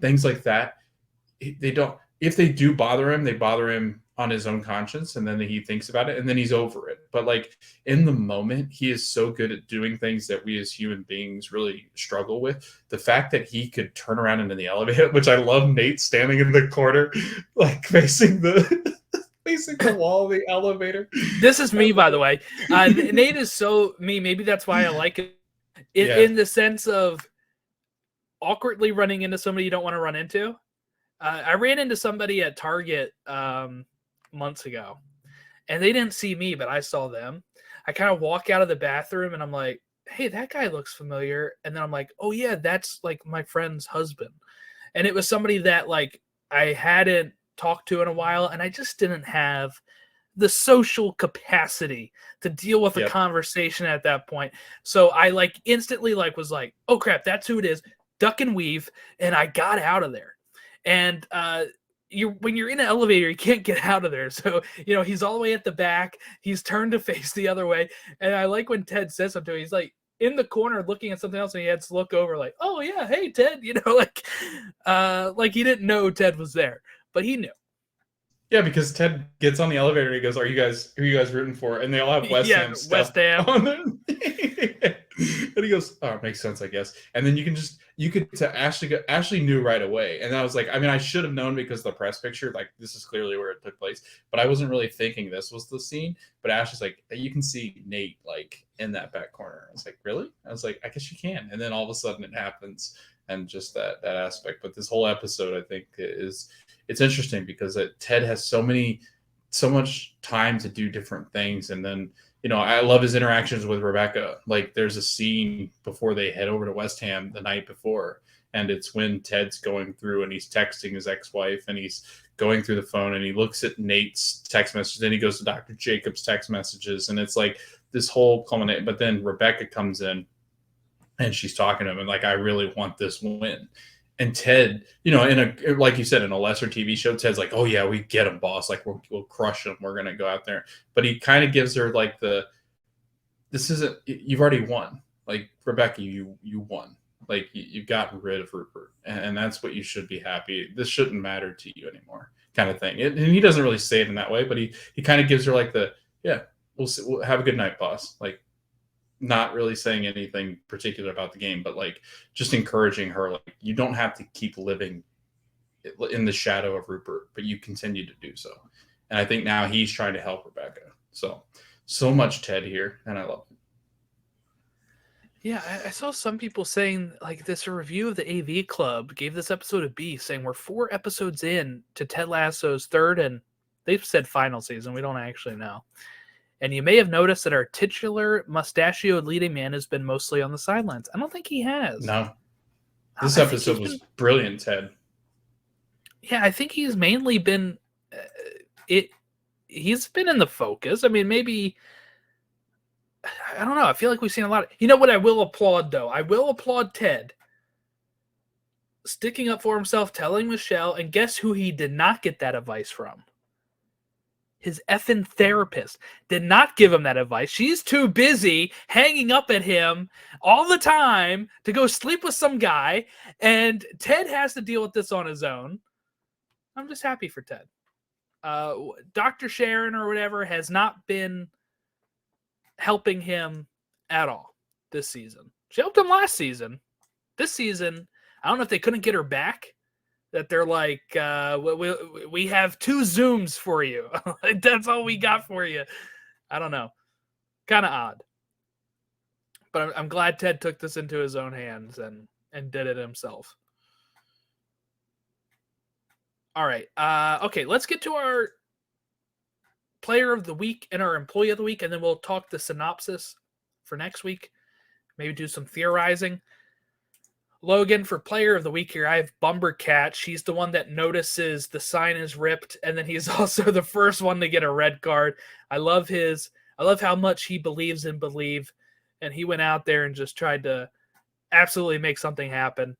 things like that, they don't. If they do bother him, they bother him on his own conscience, and then he thinks about it, and then he's over it. But like in the moment, he is so good at doing things that we as human beings really struggle with. The fact that he could turn around into the elevator, which I love, Nate standing in the corner, like facing the wall of the elevator. This is me, by the way. Nate is so me. Maybe that's why I like it. In the sense of awkwardly running into somebody you don't want to run into. I ran into somebody at Target months ago, and they didn't see me, but I saw them. I kind of walk out of the bathroom, and I'm like, hey, that guy looks familiar. And then I'm like, oh, yeah, that's like my friend's husband. And it was somebody that like I hadn't talked to in a while, and I just didn't have the social capacity to deal with a conversation at that point. So I like instantly like was like, oh, crap, that's who it is. Duck and weave, and I got out of there. And when you're in an elevator, you can't get out of there. So, he's all the way at the back. He's turned to face the other way. And I like when Ted says something to him. He's like in the corner looking at something else, and he had to look over like, oh, yeah, hey, Ted. Like he didn't know Ted was there, but he knew. Yeah, because Ted gets on the elevator and he goes, who are you guys rooting for? And they all have West Ham stuff on them. And he goes, oh, it makes sense, I guess. And then Ashley knew right away. And I was like, I mean, I should have known because the press picture, like, this is clearly where it took place. But I wasn't really thinking this was the scene. But Ashley's like, you can see Nate, like, in that back corner. I was like, really? I was like, I guess you can. And then all of a sudden it happens. And just that aspect. But this whole episode, I think, it's interesting because Ted has so much time to do different things. And then, I love his interactions with Rebecca. Like, there's a scene before they head over to West Ham the night before, and it's when Ted's going through and he's texting his ex-wife, and he's going through the phone, and he looks at Nate's text messages, then he goes to Dr. Jacobs' text messages, and it's like this whole culminate. But then Rebecca comes in, and she's talking to him, and like, I really want this win. And Ted, like you said, in a lesser TV show, Ted's like, oh yeah, we get him, boss. Like, we'll crush him. We're going to go out there. But he kind of gives her like this isn't, you've already won. Like, Rebecca, you won. Like, you've gotten rid of Rupert, and that's what you should be happy. This shouldn't matter to you anymore, kind of thing. And he doesn't really say it in that way, but he kind of gives her like we'll have a good night, boss. Like, not really saying anything particular about the game, but like just encouraging her. Like, you don't have to keep living in the shadow of Rupert, but you continue to do so. And I think now he's trying to help Rebecca. So much Ted here, and I love it. Yeah, I saw some people saying like this review of the AV Club gave this episode a B, saying we're 4 episodes in to Ted Lasso's third and they've said final season. We don't actually know. And you may have noticed that our titular mustachioed leading man has been mostly on the sidelines. I don't think he has. No. This episode was brilliant, Ted. Yeah, I think he's mainly been he's been in the focus. I mean, maybe I don't know. I feel like we've seen a lot of, you know what I will applaud though? I will applaud Ted sticking up for himself, telling Michelle, and guess who he did not get that advice from? His effing therapist did not give him that advice. She's too busy hanging up at him all the time to go sleep with some guy, and Ted has to deal with this on his own. I'm just happy for Ted. Dr. Sharon or whatever has not been helping him at all this season. She helped him last season. This season, I don't know if they couldn't get her back, that they're like, we have 2 Zooms for you. Like, that's all we got for you. I don't know. Kind of odd. But I'm glad Ted took this into his own hands and did it himself. All right. Okay, let's get to our player of the week and our employee of the week, and then we'll talk the synopsis for next week. Maybe do some theorizing. Logan, for player of the week here, I have Bumbercatch. He's the one that notices the sign is ripped, and then he's also the first one to get a red card. I love how much he believes in Believe, and he went out there and just tried to absolutely make something happen.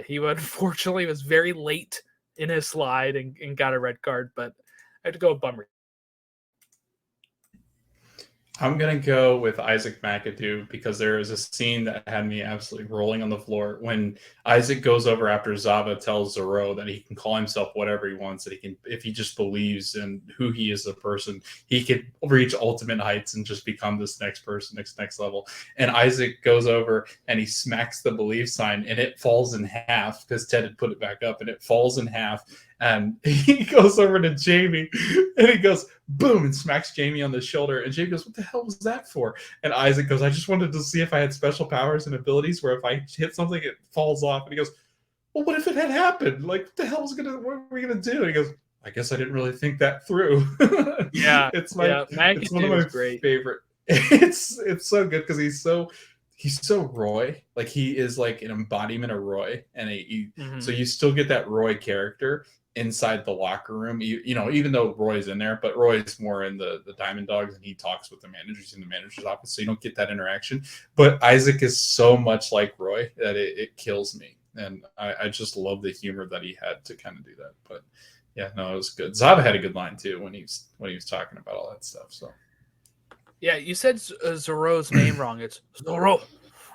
He unfortunately was very late in his slide and got a red card, but I have to go with Bumber. I'm going to go with Isaac Macadoo because there is a scene that had me absolutely rolling on the floor when Isaac goes over after Zava tells Zoro that he can call himself whatever he wants, that he can, if he just believes in who he is as a person, he could reach ultimate heights and just become this next person, next level. And Isaac goes over and he smacks the believe sign and it falls in half because Ted had put it back up and it falls in half. And he goes over to Jamie and he goes, boom, and smacks Jamie on the shoulder. And Jamie goes, what the hell was that for? And Isaac goes, I just wanted to see if I had special powers and abilities where if I hit something, it falls off. And he goes, well, what if it had happened? Like, what are we going to do? And he goes, I guess I didn't really think that through. Yeah. It's one of my favorite. It's so good because he's so Roy. Like, he is like an embodiment of Roy. And so you still get that Roy character inside the locker room, you know, even though Roy's in there, but Roy's more in the Diamond Dogs and he talks with the managers in the manager's office, so you don't get that interaction. But Isaac is so much like Roy that it kills me. And I just love the humor that he had to kind of do that. But yeah, no, it was good. Zava had a good line too when he was talking about all that stuff. So yeah, you said Zoro's name wrong. It's Zoro,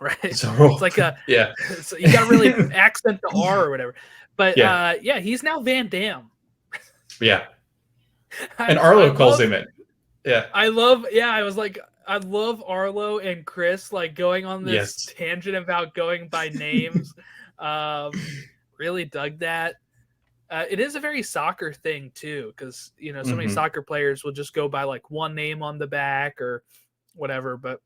right? Zoro. It's like yeah. So you got to really accent the R or whatever. But yeah, he's now Van Damme. Yeah. And Arlo calls him it. Yeah. I was like, I love Arlo and Chris like going on this tangent about going by names. Really dug that. It is a very soccer thing too, because you know so many soccer players will just go by like one name on the back or whatever. But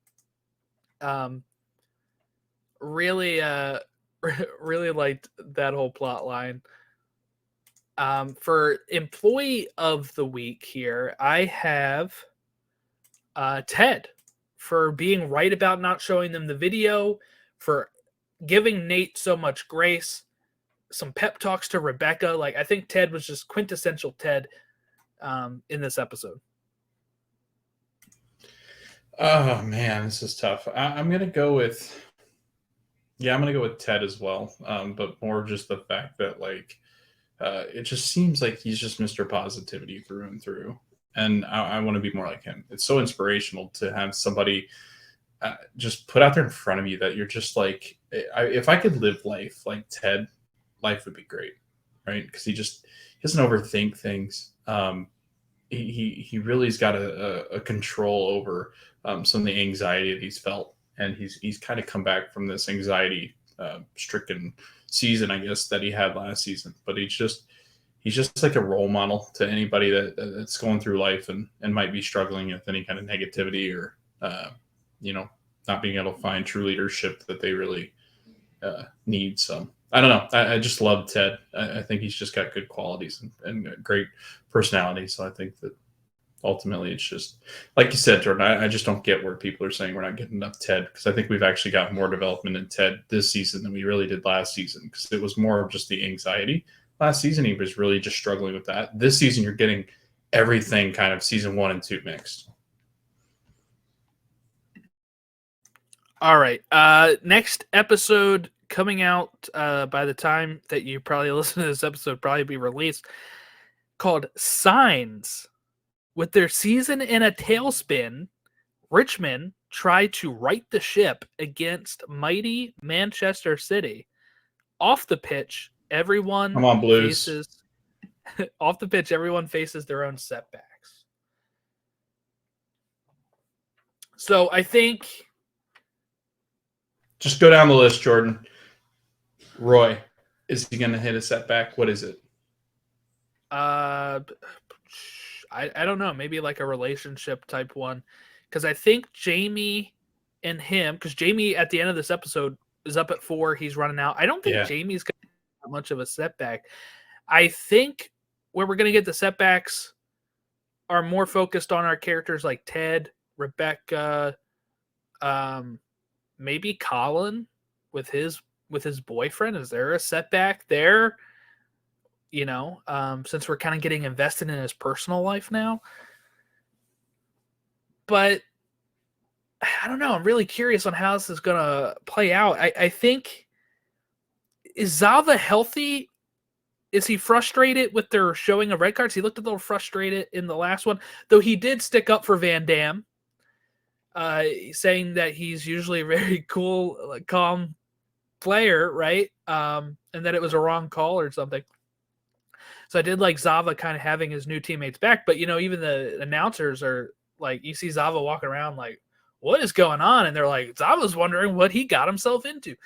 really liked that whole plot line. For employee of the week here, I have Ted for being right about not showing them the video, for giving Nate so much grace, some pep talks to Rebecca. Like, I think Ted was just quintessential Ted in this episode. Oh man, this is tough. I'm gonna go with Ted as well, but more just the fact that like it just seems like he's just Mr. Positivity through and through, and I want to be more like him. It's so inspirational to have somebody just put out there in front of you that you're just like, if I could live life like Ted, life would be great, right? Because he doesn't overthink things. He really's got a control over some of the anxiety that he's felt, and he's kind of come back from this anxiety stricken season, I guess, that he had last season. But he's just like a role model to anybody that's going through life and might be struggling with any kind of negativity or not being able to find true leadership that they really need. So I don't know. I just love Ted. I think he's just got good qualities and a great personality. So I think that ultimately it's just, like you said, Jordan, I just don't get where people are saying we're not getting enough Ted, because I think we've actually got more development in Ted this season than we really did last season, because it was more of just the anxiety. Last season, he was really just struggling with that. This season, you're getting everything kind of season 1 and 2 mixed. All right. Next episode coming out by the time that you probably listen to this episode, probably be released, called Signs. With their season in a tailspin, Richmond tried to right the ship against mighty Manchester City. Off the pitch, everyone Come on, Blues. faces off the pitch, everyone faces their own setbacks. So I think just go down the list, Jordan. Roy, is he going to hit a setback? What is it? I don't know. Maybe like a relationship type one, because I think Jamie and him, because Jamie at the end of this episode is up at 4. He's running out. I don't think Jamie's going to have much of a setback. I think where we're going to get the setbacks are more focused on our characters like Ted, Rebecca, maybe Colin with his boyfriend. Is there a setback there? Since we're kind of getting invested in his personal life now. But I don't know. I'm really curious on how this is going to play out. I think, is Zava healthy? Is he frustrated with their showing of red cards? He looked a little frustrated in the last one, though he did stick up for Van Damme, saying that he's usually a very cool, calm player, right? And that it was a wrong call or something. So I did like Zava kind of having his new teammates back, but even the announcers are like, you see Zava walking around like, what is going on? And they're like, Zava's wondering what he got himself into.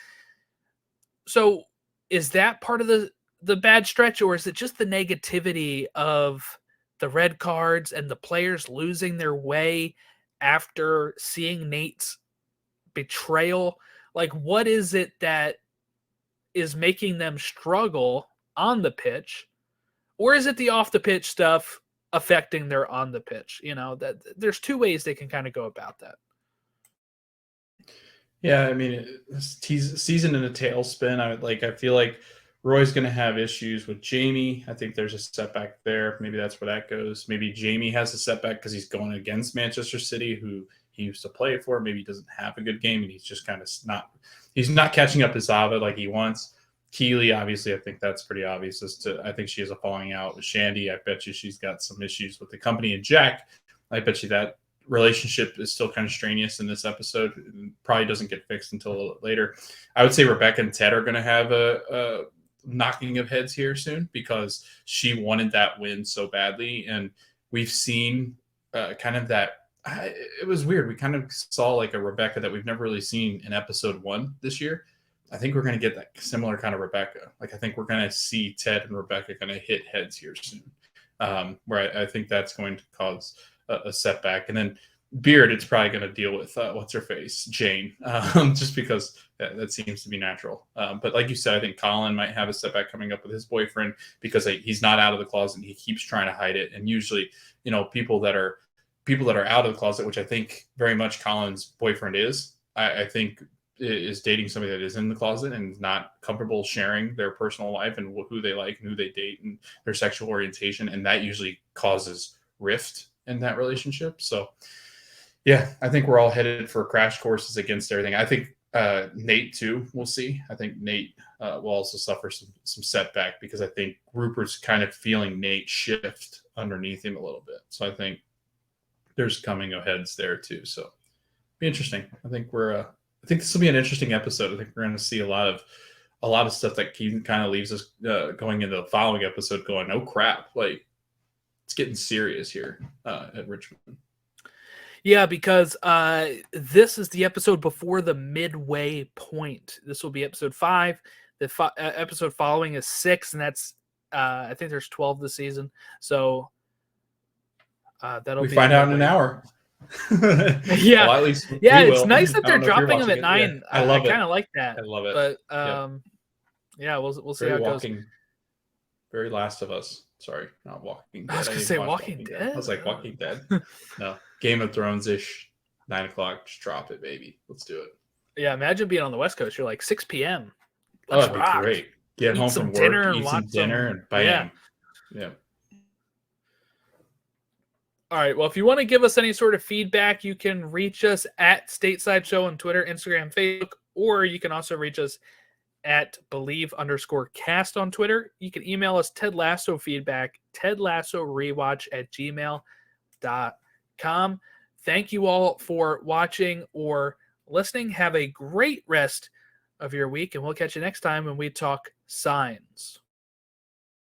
So is that part of the bad stretch, or is it just the negativity of the red cards and the players losing their way after seeing Nate's betrayal? Like, what is it that is making them struggle on the pitch? Or is it the off the pitch stuff affecting their on the pitch? That there's two ways they can kind of go about that. Yeah, I mean, season in a tailspin. I feel like Roy's going to have issues with Jamie. I think there's a setback there. Maybe that's where that goes. Maybe Jamie has a setback because he's going against Manchester City, who he used to play for. Maybe he doesn't have a good game, and he's just kind of he's not catching up to Zava like he wants. Keely, obviously, I think that's pretty obvious. I think she has a falling out with Shandy. I bet you she's got some issues with the company. And Jack, I bet you that relationship is still kind of strenuous in this episode. It probably doesn't get fixed until a little later. I would say Rebecca and Ted are going to have a knocking of heads here soon, because she wanted that win so badly. And we've seen kind of that. It was weird. We kind of saw like a Rebecca that we've never really seen in episode 1 this year. I think we're going to get that similar kind of Rebecca. Like, I think we're going to see Ted and Rebecca kind of hit heads here soon, where I think that's going to cause a setback. And then Beard, it's probably going to deal with what's her face, Jane, just because that seems to be natural. But like you said, I think Colin might have a setback coming up with his boyfriend, because he's not out of the closet and he keeps trying to hide it. And usually, people that are out of the closet, which I think very much Colin's boyfriend is, I think is dating somebody that is in the closet and is not comfortable sharing their personal life and who they like and who they date and their sexual orientation. And that usually causes rift in that relationship. So yeah, I think we're all headed for crash courses against everything. I think Nate too, we'll see. I think Nate will also suffer some setback, because I think Rupert's kind of feeling Nate shift underneath him a little bit. So I think there's coming of heads there too. So Be interesting. I think I think this will be an interesting episode. I think we're going to see a lot of stuff that kind of leaves us going into the following episode going, oh crap, like it's getting serious here at Richmond. Yeah, because this is the episode before the midway point. This will be episode 5. The episode following is 6, and that's I think there's 12 this season. So that'll we be find out in an hour. Yeah, well, at least yeah. we It's will. nice that I they're don't know if you're dropping them at watching it. 9. Yeah, I love it. I kind of like that. I love it. But yeah, we'll see Very how it goes. Very Last of Us. Sorry, not Walking Dead. I was gonna didn't say watch Walking Dead. I was like Walking Dead. No, Game of Thrones ish. 9 o'clock. Just drop it, baby. Let's do it. Yeah, imagine being on the West Coast. You're like 6 p.m. Oh, Let's that'd rock. be great. Get Eat home some from dinner work, and eat some watch dinner, some- and bam. Yeah. All right. Well, if you want to give us any sort of feedback, you can reach us at Stateside Show on Twitter, Instagram, Facebook, or you can also reach us at believe_cast on Twitter. You can email us Ted Lasso feedback, tedlassorewatch@gmail.com. Thank you all for watching or listening. Have a great rest of your week, and we'll catch you next time when we talk signs.